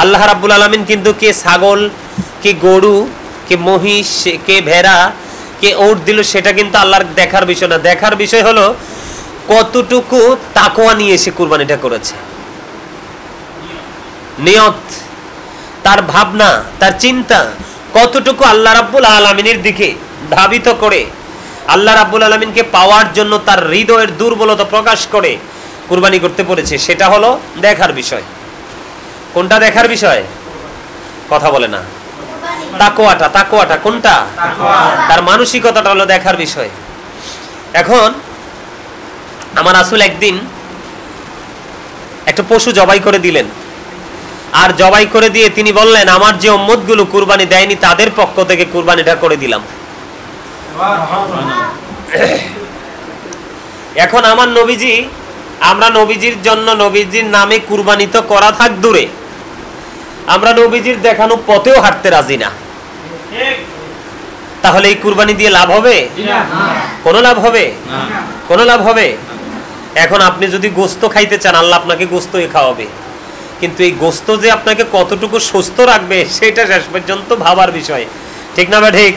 আল্লাহ রাব্বুল আলামিন কিন্তু কে ছাগল, কে গরু, কে মহিষ, কে ভেড়া, কে উট দিল সেটা কিন্তু আল্লাহর দেখার বিষয় না। দেখার বিষয় হলো কতটুকু তাকওয়া নিয়ে এসে কুরবানিটা করেছে, নিয়ত, তার ভাবনা, তার চিন্তা কতটুকু আল্লাহ রাব্বুল আলামিনের দিকে ধাবিত করে, আল্লাহ রাব্বুল আলামিনকে পাওয়ার জন্য তার হৃদয়ের দুর্বলতা প্রকাশ করে কুরবানি করতে পেরেছে, সেটা হলো দেখার বিষয়। কোনটা দেখার বিষয়? কথা বলে না। তাকওয়াটা, তাকওয়াটা কোনটা? তার মানসিকতাটা হলো দেখার বিষয়। এখন আমার রাসূল একদিন একটা পশু জবাই করে দিলেন, আর জবাই করে দিয়ে তিনি বললেন, আমার যে উম্মতগুলো কুরবানি দেয়নি তাদের পক্ষ থেকে কুরবানিটা করে দিলাম। এখন আমার নবীজি, আমরা নবীজির জন্য নবীজির নামে কুরবানি তো করা থাক দূরে, আমরা নবীজির দেখানো পথেও হাঁটতে রাজি না। তাহলে এই কুরবানি দিয়ে লাভ হবে? কোনো লাভ হবে? কোনো লাভ হবে? এখন আপনি যদি গোস্ত খাইতে চান, আল্লাহ আপনাকে গোস্তই খাওয়াবে, কিন্তু এই গোস্ত যে আপনাকে কতটুকু সুস্থ রাখবে সেটা শেষ পর্যন্ত ভাবার বিষয়। ঠিক না? বা ঠিক?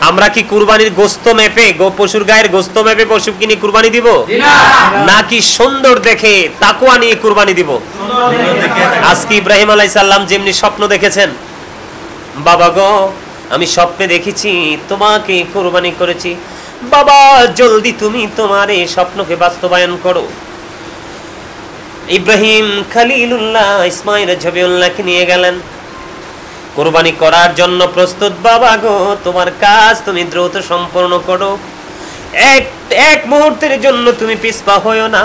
আমরা কি কুরবানির গোস্ত মেপে, পশুর গায়ের গোস্ত মেপে পশু কিনে কুরবানি দিব, নাকি সুন্দর দেখে তাকওয়া নিয়ে কুরবানি দিব? আজকে ইব্রাহিম আলাইহিস সালাম যেমনি স্বপ্ন দেখেছেন, বাবা গো আমি স্বপ্নে দেখেছি তোমাকে কুরবানি করেছি, বাবা জলদি তুমি তোমার এই স্বপ্নকে বাস্তবায়ন করো। ইব্রাহিম খলিলুল্লাহ ইসমাইল জবিউল্লাহকে নিয়ে গেলেন, কুরবানি করার জন্য প্রস্তুত। বাবা গো তোমার কাজ তুমি দ্রুত সম্পন্ন করো, এক মুহূর্তের জন্য তুমি পিছপা হইও না।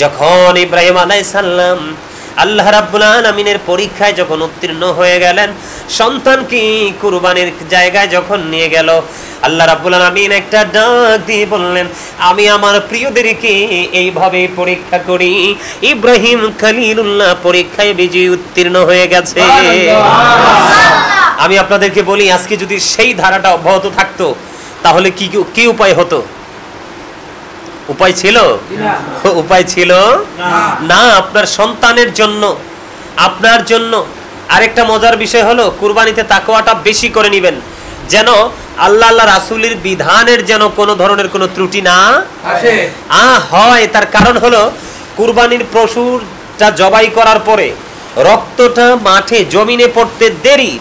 যখন ইব্রাহিম আলাইহিস সালাম আল্লাহ রাব্বুল আলামিনের পরীক্ষায় যখন উত্তীর্ণ হয়ে গেলেন, সন্তানকে কুরবানির জায়গায় যখন নিয়ে গেল, আল্লাহ রাব্বুল আলামিন একটা ডাক দিয়ে বললেন, আমি আমার প্রিয়দেরকে এইভাবে পরীক্ষা করি। ইব্রাহিম খলিলুল্লাহ পরীক্ষায় বিজয়ী উত্তীর্ণ হয়ে গেছে। আমি আপনাদেরকে বলি, আজকে যদি সেই ধারাটা অব্যাহত থাকতো তাহলে কি উপায় হতো? উপায় ছিল? উপায় ছিল না। আপনার সন্তানের জন্য, আপনার জন্য আরেকটা মজার বিষয় হলো কুরবানিতে তাকওয়াটা বেশি করে নেবেন, যেন আল্লাহ রাসূলের বিধানের যেন কোনো ধরনের কোনো ত্রুটি না আসে হয়। তার কারণ হলো কুরবানির পশুটা জবাই করার পরে রক্তটা মাঠে জমিনে পড়তে দেরি,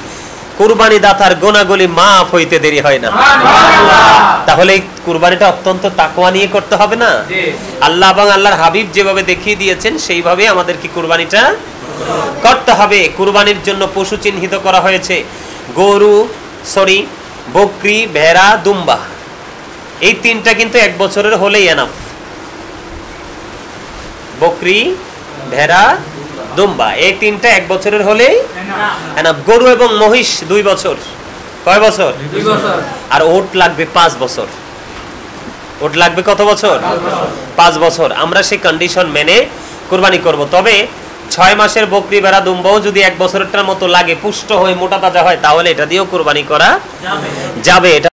কুরবানি দাতার গুনাহগুলি মাফ হইতে দেরি হয় না। তাহলে এই কুরবানিটা অত্যন্ত তাকওয়া নিয়ে করতে হবে না? আল্লাহ এবং আল্লাহর হাবিব যেভাবে দেখিয়ে দিয়েছেন সেইভাবে আমাদেরকে কুরবানিটা করতে হবে। কুরবানির জন্য পশু চিহ্নিত করা হয়েছে, গরু, বকরি, ভেড়া, দুম্বা, এই তিনটা কিন্তু 1 বছরের হলেই এনাফ। বকরি, ভেড়া, দুম্বা এই তিনটা 1 বছরের হলেই এনাফ। গরু এবং মহিষ 2 বছর। কয় বছর? 2 বছর। আর ওট লাগবে 5 বছর। ওট লাগবে কত বছর? 5 বছর। আমরা সেই কন্ডিশন মেনে কুরবানি করব। তবে 6 মাসের বকরি, ভেড়া, দুম্বাও যদি 1 বছরেরটার মতো লাগে, পুষ্ট হয়ে মোটা তাজা হয়, তাহলে এটা দিয়েও কুরবানি করা যাবে। এটা